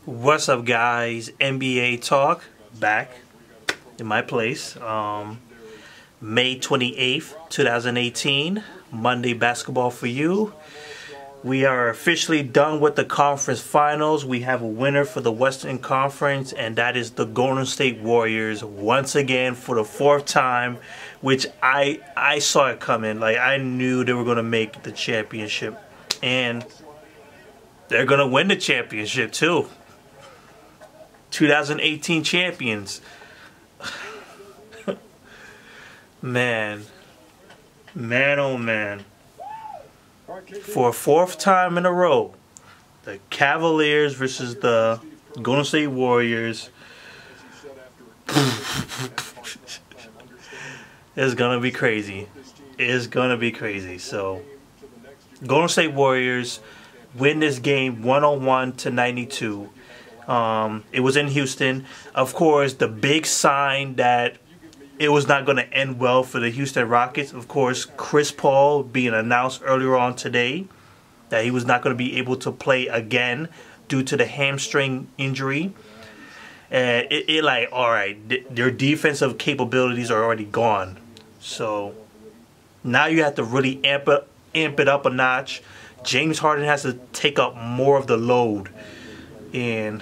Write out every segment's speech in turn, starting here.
What's up, guys? NBA talk back in my place. May 28th, 2018, Monday basketball for you. We are officially done with the conference finals. We have a winner for the Western Conference, and that is the Golden State Warriors once again for the fourth time, which I saw it coming. Like, I knew they were going to make the championship, and they're going to win the championship too. 2018 champions. Man, oh man. For a fourth time in a row, the Cavaliers versus the Golden State Warriors. It's gonna be crazy. It's gonna be crazy. So, Golden State Warriors win this game 101-92. It was in Houston. Of course, the big sign that it was not going to end well for the Houston Rockets. Of course, Chris Paul being announced earlier on today that he was not going to be able to play again due to the hamstring injury. And it like, all right, their defensive capabilities are already gone. So now you have to really amp it up a notch. James Harden has to take up more of the load. And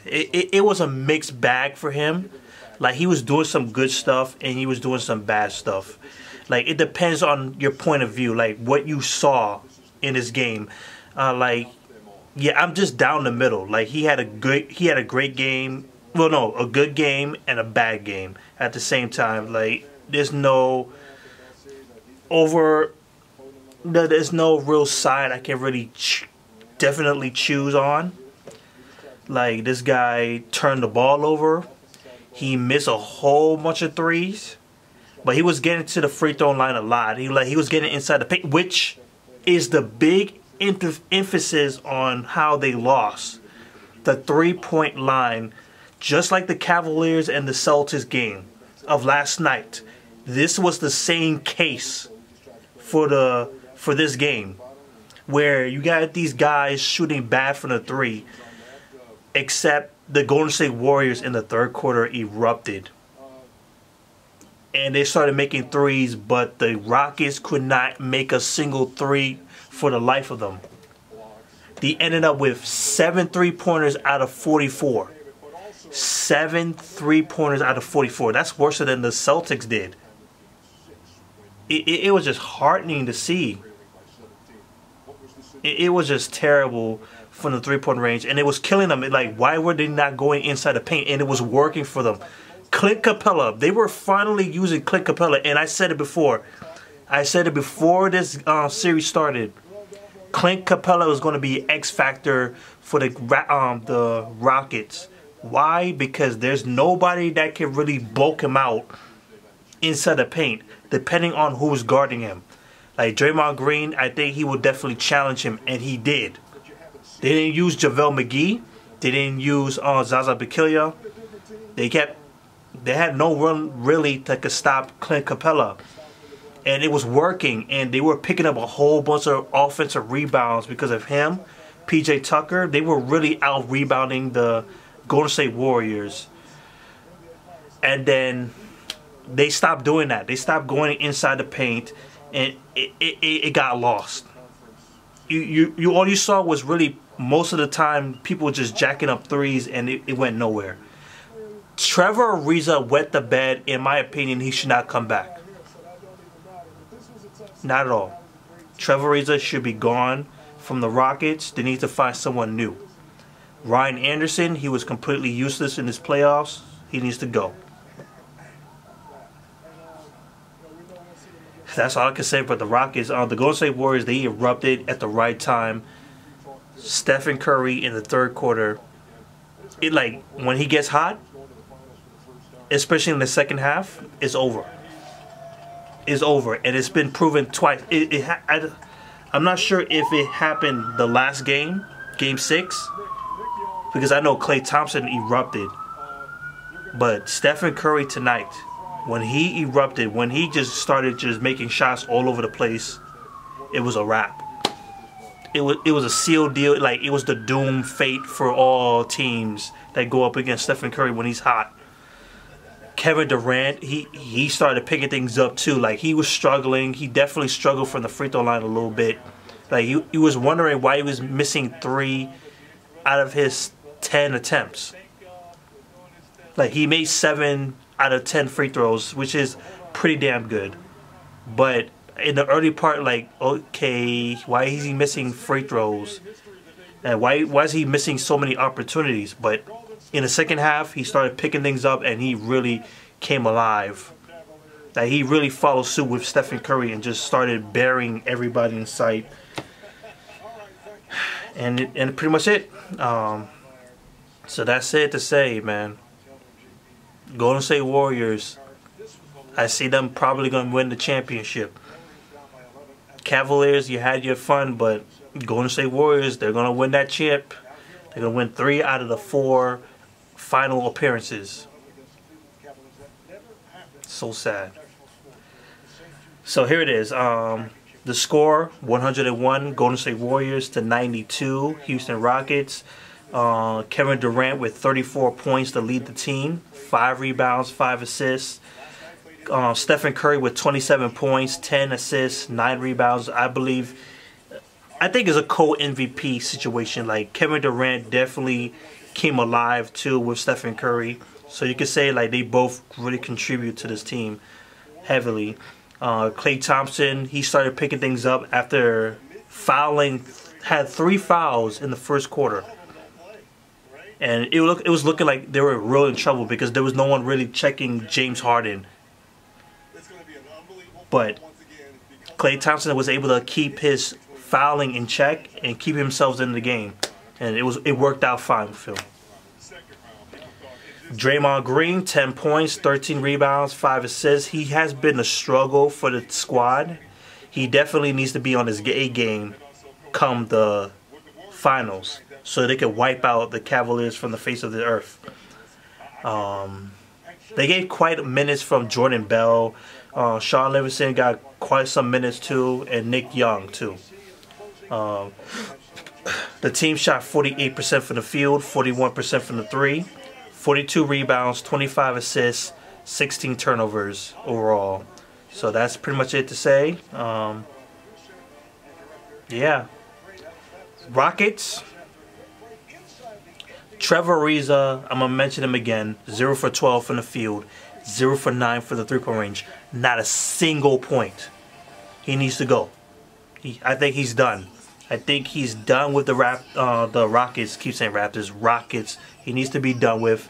it was a mixed bag for him. Like, he was doing some good stuff and he was doing some bad stuff. Like, it depends on your point of view, like what you saw in his game. Like, yeah, I'm just down the middle. Like, he had a great game. Well, no, a good game and a bad game at the same time. Like, there's no real side I can really definitely choose on. Like, this guy turned the ball over. He missed a whole bunch of threes, but he was getting to the free throw line a lot. He was getting inside the paint, which is the big emphasis on how they lost. The 3-point line, just like the Cavaliers and the Celtics game of last night. This was the same case for this game, where you got these guys shooting bad from the three, except the Golden State Warriors in the third quarter erupted. And they started making threes, but the Rockets could not make a single three for the life of them. They ended up with 7 3-pointers out of 44. 7 3-pointers out of 44. That's worse than the Celtics did. It was just heartening to see. It was just terrible from the 3-point range, and it was killing them. Like, why were they not going inside the paint? And it was working for them. Clint Capella, they were finally using Clint Capella, and I said it before. I said it before this series started. Clint Capella was going to be X factor for the Rockets. Why? Because there's nobody that can really bulk him out inside the paint, depending on who's guarding him. Like Draymond Green, I think he would definitely challenge him, and he did. They didn't use JaVale McGee. They didn't use Zaza Pachulia. They had no one really that could stop Clint Capella. And it was working, and they were picking up a whole bunch of offensive rebounds because of him. PJ Tucker, they were really out-rebounding the Golden State Warriors. And then they stopped doing that. They stopped going inside the paint, and it got lost. All you saw was really, most of the time, people were just jacking up threes, and it went nowhere. Trevor Ariza wet the bed. In my opinion, he should not come back. Not at all. Trevor Ariza should be gone from the Rockets. They need to find someone new. Ryan Anderson, he was completely useless in his playoffs. He needs to go. That's all I can say about the Rockets. The Golden State Warriors, they erupted at the right time. Stephen Curry in the third quarter. When he gets hot, especially in the second half, it's over. It's over. And it's been proven twice. I'm not sure if it happened the last game, Game 6, because I know Klay Thompson erupted. But Stephen Curry tonight, when he erupted, when he just started just making shots all over the place, it was a wrap. it was a sealed deal. Like, it was the doom fate for all teams that go up against Stephen Curry when he's hot. Kevin Durant, he started picking things up too. Like, he was struggling. He definitely struggled from the free throw line a little bit. Like, he was wondering why he was missing 3 out of his 10 attempts. Like, he made 7 out of 10 free throws, which is pretty damn good. But in the early part, like, okay, why is he missing free throws? And why is he missing so many opportunities? But in the second half, he started picking things up, and he really came alive. Like, he really followed suit with Stephen Curry and just started burying everybody in sight. And pretty much it. So that's it to say, man. Golden State Warriors, I see them probably going to win the championship. Cavaliers, you had your fun, but Golden State Warriors, they're going to win that chip. They're going to win 3 out of the 4 final appearances. So sad. So here it is. The score, 101, Golden State Warriors to 92, Houston Rockets. Kevin Durant with 34 points to lead the team, 5 rebounds, 5 assists. Stephen Curry with 27 points, 10 assists, 9 rebounds. I think it's a co-MVP situation. Like, Kevin Durant definitely came alive too with Stephen Curry. So you could say, like, they both really contribute to this team heavily. Klay Thompson, he started picking things up after fouling, had 3 fouls in the first quarter. And it was looking like they were real in trouble because there was no one really checking James Harden. But Klay Thompson was able to keep his fouling in check and keep himself in the game. And it worked out fine with him. Draymond Green, 10 points, 13 rebounds, 5 assists. He has been a struggle for the squad. He definitely needs to be on his A game come the finals, so they can wipe out the Cavaliers from the face of the earth. They gave quite minutes from Jordan Bell. Sean Livingston got quite some minutes too, and Nick Young too. The team shot 48% from the field, 41% from the 3, 42 rebounds, 25 assists, 16 turnovers overall. So that's pretty much it to say. Yeah. Rockets. Trevor Ariza, I'm going to mention him again. 0 for 12 from the field. 0 for 9 for the three-point range. Not a single point. He needs to go. I think he's done. I think he's done with the Rockets. Keep saying Raptors. Rockets. He needs to be done with.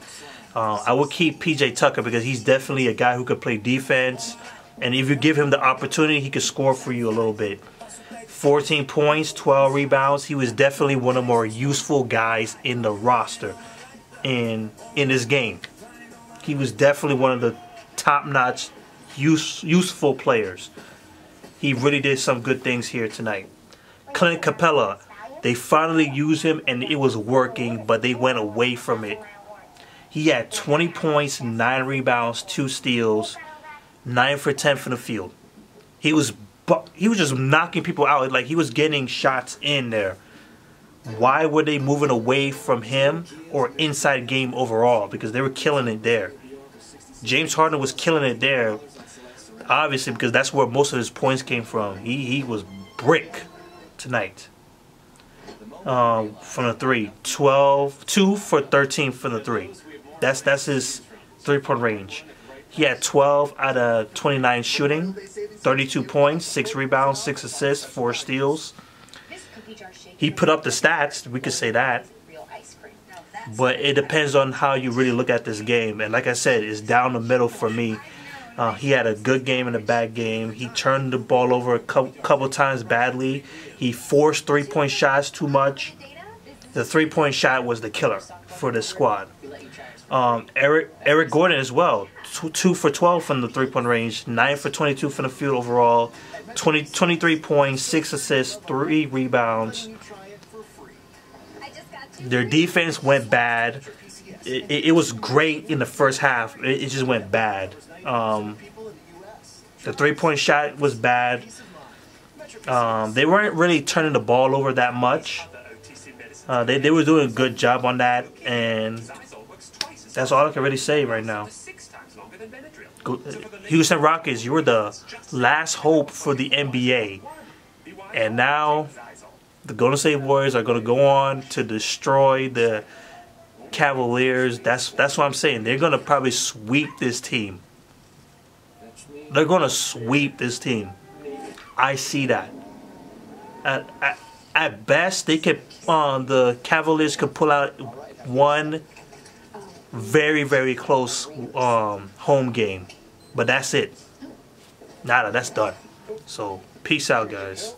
I would keep PJ Tucker because he's definitely a guy who could play defense. And if you give him the opportunity, he could score for you a little bit. 14 points, 12 rebounds. He was definitely one of the more useful guys in the roster in this game. He was definitely one of the top-notch, useful players. He really did some good things here tonight. Clint Capella, they finally used him and it was working, but they went away from it. He had 20 points, 9 rebounds, 2 steals, 9 for 10 from the field. He was just knocking people out. Like, he was getting shots in there. Why were they moving away from him or inside game overall? Because they were killing it there. James Harden was killing it there, obviously, because that's where most of his points came from. He was brick tonight. From the 3. 2 for 13 from the 3. That's his three-point range. He had 12 out of 29 shooting, 32 points, 6 rebounds, 6 assists, 4 steals. He put up the stats, we could say that. But it depends on how you really look at this game. And like I said, it's down the middle for me. He had a good game and a bad game. He turned the ball over a couple times badly. He forced three-point shots too much. The three-point shot was the killer for the squad. Eric Gordon as well. 2 for 12 from the three-point range. 9 for 22 from the field overall. 23 points, 6 assists, 3 rebounds. Their defense went bad. It was great in the first half. It just went bad. The three-point shot was bad. They weren't really turning the ball over that much. They were doing a good job on that, and that's all I can really say right now. Houston Rockets, you were the last hope for the NBA, and now the Golden State Warriors are going to go on to destroy the Cavaliers. That's what I'm saying. They're going to probably sweep this team. They're going to sweep this team. I see that. At best, they could. The Cavaliers could pull out one very, very close home game, but that's it. Nada, that's done. So peace out, guys.